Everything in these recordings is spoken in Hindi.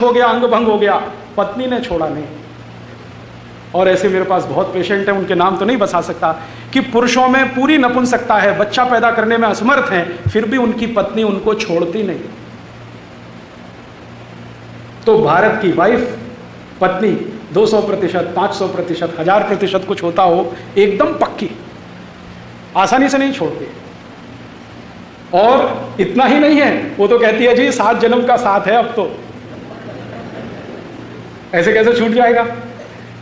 हो गया, अंग भंग हो गया, पत्नी ने छोड़ा नहीं। और ऐसे मेरे पास बहुत पेशेंट हैं, उनके नाम तो नहीं बता सकता, कि पुरुषों में पूरी नपुंसकता है, बच्चा पैदा करने में असमर्थ हैं, फिर भी उनकी पत्नी उनको छोड़ती नहीं। तो भारत की वाइफ, पत्नी 200%, 500%, 1000% कुछ होता हो, एकदम पक्की, आसानी से नहीं छोड़ती। और इतना ही नहीं है, वो तो कहती है जी 7 जन्म का साथ है, अब तो ऐसे कैसे छूट जाएगा।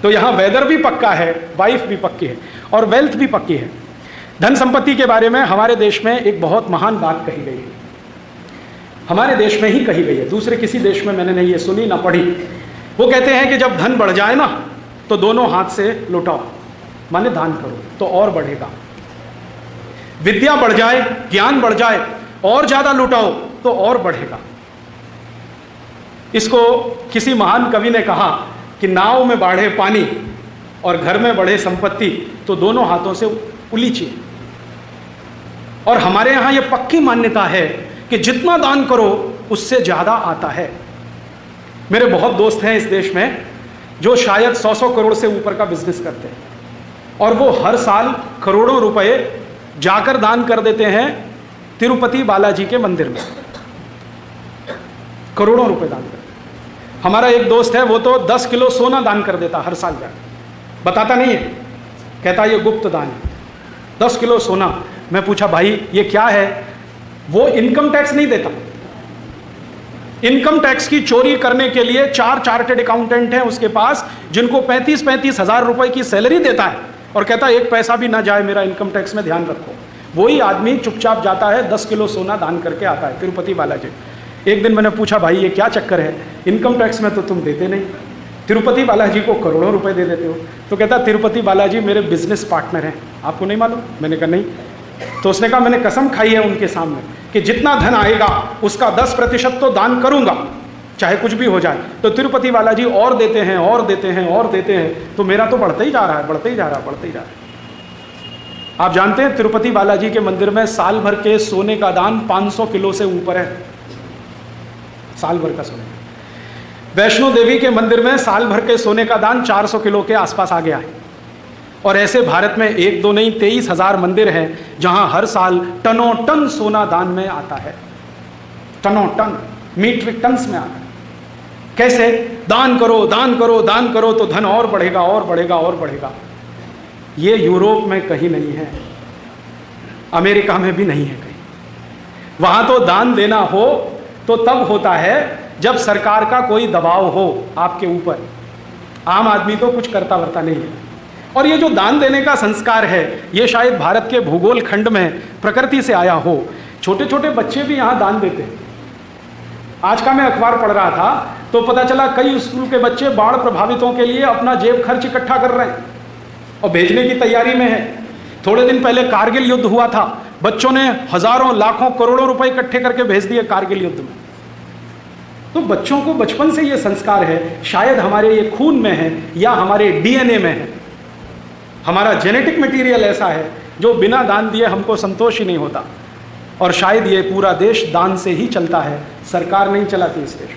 तो यहां वेदर भी पक्का है, वाइफ भी पक्की है, और वेल्थ भी पक्की है। धन संपत्ति के बारे में हमारे देश में एक बहुत महान बात कही गई है, हमारे देश में ही कही गई है, दूसरे किसी देश में मैंने नहीं ये सुनी ना पढ़ी। वो कहते हैं कि जब धन बढ़ जाए ना, तो दोनों हाथ से लुटाओ, माने दान करो, तो और बढ़ेगा। विद्या बढ़ जाए, ज्ञान बढ़ जाए, और ज्यादा लुटाओ तो और बढ़ेगा। इसको किसी महान कवि ने कहा कि नाव में बाढ़े पानी और घर में बढ़े संपत्ति, तो दोनों हाथों से उलीचिए। और हमारे यहां यह पक्की मान्यता है कि जितना दान करो उससे ज्यादा आता है। मेरे बहुत दोस्त हैं इस देश में जो शायद 100 करोड़ से ऊपर का बिजनेस करते हैं, और वो हर साल करोड़ों रुपए जाकर दान कर देते हैं तिरुपति बालाजी के मंदिर में, करोड़ों रुपए दान करते। हमारा एक दोस्त है, वो तो 10 किलो सोना दान कर देता हर साल जाकर, बताता नहीं है, कहता ये गुप्त दान है, 10 किलो सोना। मैं पूछा भाई ये क्या है? वो इनकम टैक्स नहीं देता, इनकम टैक्स की चोरी करने के लिए 4 चार्टेड अकाउंटेंट हैं उसके पास, जिनको 35-35 हजार रुपए की सैलरी देता है, और कहता है एक पैसा भी ना जाए मेरा इनकम टैक्स में, ध्यान रखो। वही आदमी चुपचाप जाता है, 10 किलो सोना दान करके आता है तिरुपति बालाजी। एक दिन मैंने पूछा भाई ये क्या चक्कर है, इनकम टैक्स में तो तुम देते नहीं, तिरुपति बालाजी को करोड़ों रुपए दे देते हो। तो कहता तिरुपति बालाजी मेरे बिजनेस पार्टनर हैं, आपको नहीं मालूम? मैंने कहा नहीं। तो उसने कहा मैंने कसम खाई है उनके सामने कि जितना धन आएगा उसका 10% तो दान करूंगा, चाहे कुछ भी हो जाए। तो तिरुपति बालाजी और देते हैं और देते हैं और देते हैं, तो मेरा तो बढ़ते ही जा रहा है, बढ़ते ही जा रहा है, बढ़ते ही जा रहा है। आप जानते हैं तिरुपति बालाजी के मंदिर में साल भर के सोने का दान 500 किलो से ऊपर है, साल भर का सोने। वैष्णो देवी के मंदिर में साल भर के सोने का दान 400 किलो के आसपास आ गया है। और ऐसे भारत में 1-2 नहीं 23,000 मंदिर हैं जहां हर साल टनों टन सोना दान में आता है, टनों टन, मीट्रिक टन्स में आता है। कैसे? दान करो, दान करो, दान करो, तो धन और बढ़ेगा और बढ़ेगा और बढ़ेगा। ये यूरोप में कहीं नहीं है, अमेरिका में भी नहीं है कहीं। वहां तो दान देना हो तो तब होता है जब सरकार का कोई दबाव हो आपके ऊपर, आम आदमी तो कुछ करता वर्ता नहीं है। और ये जो दान देने का संस्कार है, ये शायद भारत के भूगोल खंड में प्रकृति से आया हो। छोटे छोटे बच्चे भी यहाँ दान देते हैं। आज का मैं अखबार पढ़ रहा था तो पता चला कई स्कूल के बच्चे बाढ़ प्रभावितों के लिए अपना जेब खर्च इकट्ठा कर रहे हैं और भेजने की तैयारी में है। थोड़े दिन पहले कारगिल युद्ध हुआ था, बच्चों ने हजारों लाखों करोड़ों रुपए इकट्ठे करके भेज दिए कारगिल युद्ध में। तो बच्चों को बचपन से ये संस्कार है, शायद हमारे ये खून में है या हमारे डीएनए में है, हमारा जेनेटिक मटेरियल ऐसा है जो बिना दान दिए हमको संतोष ही नहीं होता। और शायद ये पूरा देश दान से ही चलता है, सरकार नहीं चलाती इस देश।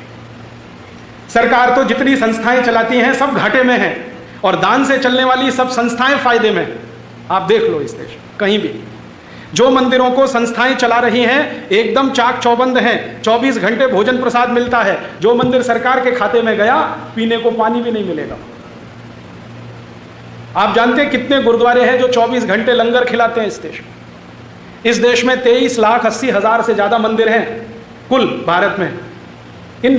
सरकार तो जितनी संस्थाएं चलाती हैं सब घाटे में है, और दान से चलने वाली सब संस्थाएं फायदे में। आप देख लो इस देश कहीं भी, जो मंदिरों को संस्थाएं चला रही हैं एकदम चाक चौबंद हैं, 24 घंटे भोजन प्रसाद मिलता है। जो मंदिर सरकार के खाते में गया, पीने को पानी भी नहीं मिलेगा। आप जानते हैं कितने गुरुद्वारे हैं जो 24 घंटे लंगर खिलाते हैं इस देश में? इस देश में 23,80,000 से ज्यादा मंदिर हैं कुल भारत में। इन